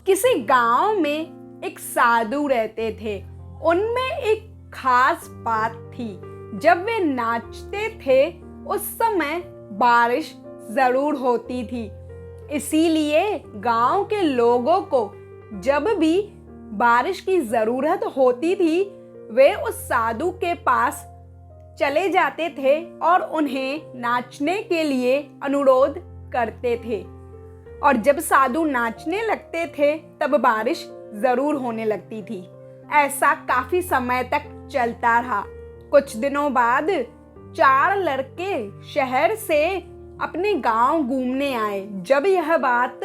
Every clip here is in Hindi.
किसी गांव में एक साधु रहते थे। उनमें एक खास बात थी, जब वे नाचते थे उस समय बारिश जरूर होती थी। इसीलिए गांव के लोगों को जब भी बारिश की जरूरत होती थी वे उस साधु के पास चले जाते थे और उन्हें नाचने के लिए अनुरोध करते थे। और जब साधु नाचने लगते थे तब बारिश जरूर होने लगती थी। ऐसा काफी समय तक चलता रहा। कुछ दिनों बाद 4 लड़के शहर से अपने गांव घूमने आए। जब यह बात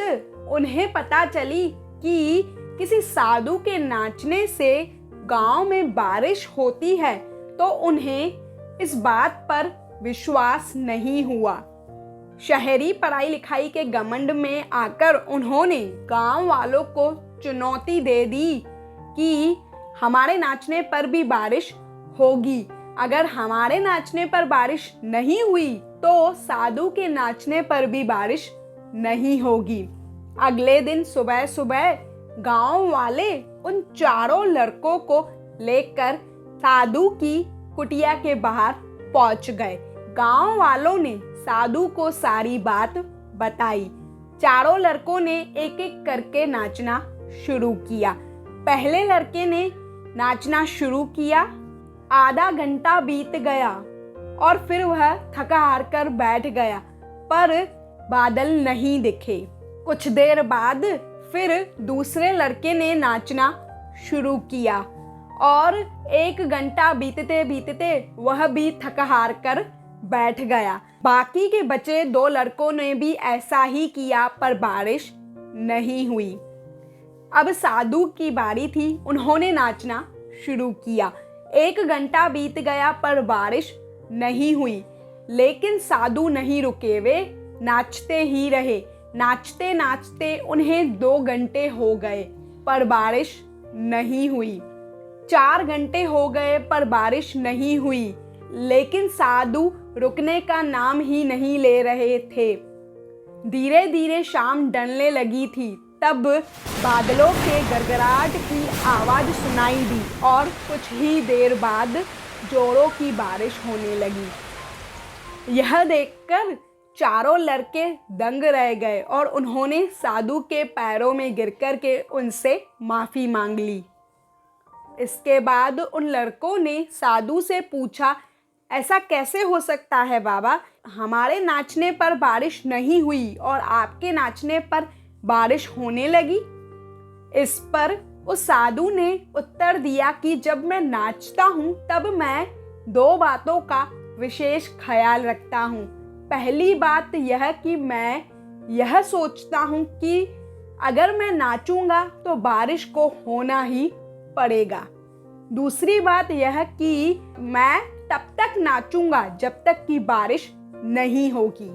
उन्हें पता चली कि किसी साधु के नाचने से गांव में बारिश होती है तो उन्हें इस बात पर विश्वास नहीं हुआ। शहरी पढ़ाई लिखाई के घमंड में आकर उन्होंने गांव वालों को चुनौती दे दी कि हमारे नाचने पर भी बारिश होगी। अगर हमारे नाचने पर बारिश नहीं हुई तो साधु के नाचने पर भी बारिश नहीं होगी। अगले दिन सुबह सुबह गांव वाले उन 4 लड़कों को लेकर साधु की कुटिया के बाहर पहुंच गए। गांव वालों ने साधु को सारी बात बताई। 4 लड़कों ने एक एक करके नाचना शुरू किया। पहले लड़के ने नाचना शुरू किया। आधा घंटा बीत गया और फिर वह थका हार कर बैठ गया, पर बादल नहीं दिखे। कुछ देर बाद फिर दूसरे लड़के ने नाचना शुरू किया और 1 घंटा बीतते बीतते वह भी थका हार कर बैठ गया। बाकी के बचे 2 लड़कों ने भी ऐसा ही किया, पर बारिश नहीं हुई। अब साधु की बारी थी। उन्होंने नाचना शुरू किया। 1 घंटा बीत गया पर बारिश नहीं हुई, लेकिन साधु नहीं रुके। वे नाचते ही रहे। नाचते नाचते उन्हें 2 घंटे हो गए पर बारिश नहीं हुई। 4 घंटे हो गए पर बारिश नहीं हुई, लेकिन साधु रुकने का नाम ही नहीं ले रहे थे। धीरे धीरे शाम ढलने लगी थी। तब बादलों के गड़गड़ाहट की आवाज सुनाई दी और कुछ ही देर बाद जोरों की बारिश होने लगी। यह देखकर 4 लड़के दंग रह गए और उन्होंने साधु के पैरों में गिरकर के उनसे माफी मांग ली। इसके बाद उन लड़कों ने साधु से पूछा, ऐसा कैसे हो सकता है बाबा? हमारे नाचने पर बारिश नहीं हुई और आपके नाचने पर बारिश होने लगी। इस पर उस साधु ने उत्तर दिया कि जब मैं नाचता हूँ तब मैं 2 बातों का विशेष ख्याल रखता हूँ। पहली बात यह कि मैं यह सोचता हूँ कि अगर मैं नाचूंगा तो बारिश को होना ही पड़ेगा। दूसरी बात यह कि मैं तब तक नाचूंगा जब तक कि बारिश नहीं होगी।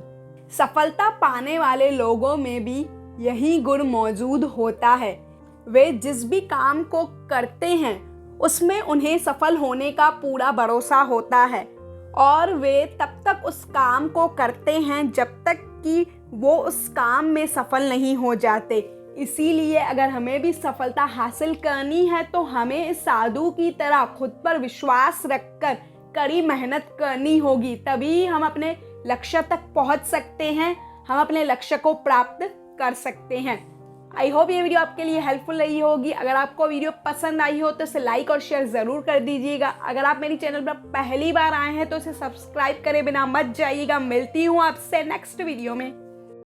सफलता पाने वाले लोगों में भी यही गुण मौजूद होता है। वे जिस भी काम को करते हैं उसमें उन्हें सफल होने का पूरा भरोसा होता है और वे तब तक उस काम को करते हैं जब तक कि वो उस काम में सफल नहीं हो जाते। इसीलिए अगर हमें भी सफलता हासिल करनी है तो हमें इस साधु की तरह खुद पर विश्वास रखकर कड़ी मेहनत करनी होगी। तभी हम अपने लक्ष्य तक पहुंच सकते हैं, हम अपने लक्ष्य को प्राप्त कर सकते हैं। आई होप ये वीडियो आपके लिए हेल्पफुल रही होगी। अगर आपको वीडियो पसंद आई हो तो इसे लाइक और शेयर ज़रूर कर दीजिएगा। अगर आप मेरी चैनल पर पहली बार आए हैं तो इसे सब्सक्राइब करे बिना मत जाइएगा। मिलती हूँ आपसे नेक्स्ट वीडियो में।